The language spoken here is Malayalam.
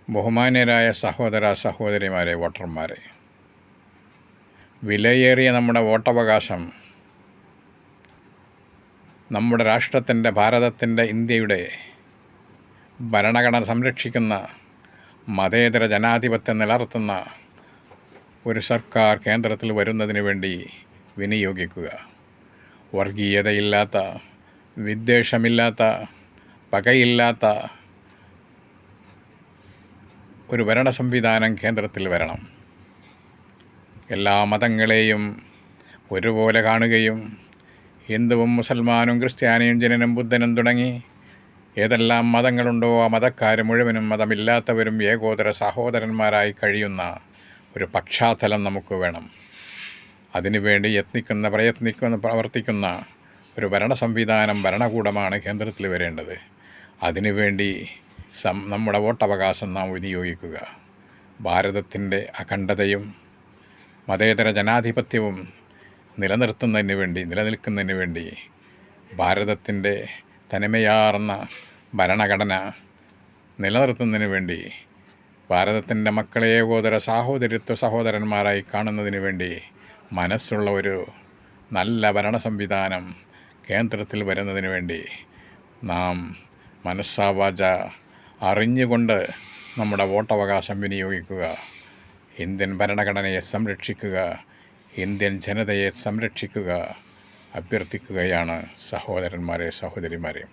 ബഹുമാന്യരായ സഹോദര സഹോദരിമാരെ, വോട്ടർമാരെ, വിലയേറിയ നമ്മുടെ വോട്ടവകാശം നമ്മുടെ രാഷ്ട്രത്തിൻ്റെ, ഭാരതത്തിൻ്റെ, ഇന്ത്യയുടെ ഭരണഘടന സംരക്ഷിക്കുന്ന മതേതര ജനാധിപത്യം നിലനിർത്തുന്ന ഒരു സർക്കാർ കേന്ദ്രത്തിൽ വരുന്നതിന് വേണ്ടി വിനിയോഗിക്കുക. വർഗീയതയില്ലാത്ത, വിദ്വേഷമില്ലാത്ത, പകയില്ലാത്ത ഒരു ഭരണ സംവിധാനം കേന്ദ്രത്തിൽ വരണം. എല്ലാ മതങ്ങളെയും ഒരുപോലെ കാണുകയും ഹിന്ദുവും മുസൽമാനും ക്രിസ്ത്യാനിയും ജൈനനും ബുദ്ധനും തുടങ്ങി ഏതെല്ലാം മതങ്ങളുണ്ടോ ആ മതക്കാർ മുഴുവനും മതമില്ലാത്തവരും ഏകോദര സഹോദരന്മാരായി കഴിയുന്ന ഒരു പശ്ചാത്തലം നമുക്ക് വേണം. അതിനുവേണ്ടി പ്രവർത്തിക്കുന്ന ഒരു ഭരണ സംവിധാനം, ഭരണകൂടമാണ് കേന്ദ്രത്തിൽ വരേണ്ടത്. അതിനുവേണ്ടി നമ്മുടെ വോട്ടവകാശം നാം വിനിയോഗിക്കുക. ഭാരതത്തിൻ്റെ അഖണ്ഡതയും മതേതര ജനാധിപത്യവും നിലനിൽക്കുന്നതിന് വേണ്ടി ഭാരതത്തിൻ്റെ തനിമയാർന്ന ഭരണഘടന നിലനിർത്തുന്നതിന് വേണ്ടി, ഭാരതത്തിൻ്റെ മക്കളെ ഏകോദര സഹോദരന്മാരായി കാണുന്നതിന് വേണ്ടി മനസ്സുള്ള ഒരു നല്ല ഭരണ സംവിധാനം കേന്ദ്രത്തിൽ വരുന്നതിന് വേണ്ടി നാം മനസ്സാവാച അറിഞ്ഞുകൊണ്ട് നമ്മുടെ വോട്ടവകാശം വിനിയോഗിക്കുക. ഇന്ത്യൻ ഭരണഘടനയെ സംരക്ഷിക്കുക, ഇന്ത്യൻ ജനതയെ സംരക്ഷിക്കുക അഭ്യർത്ഥിക്കുകയാണ് സഹോദരന്മാരെ, സഹോദരിമാരെ.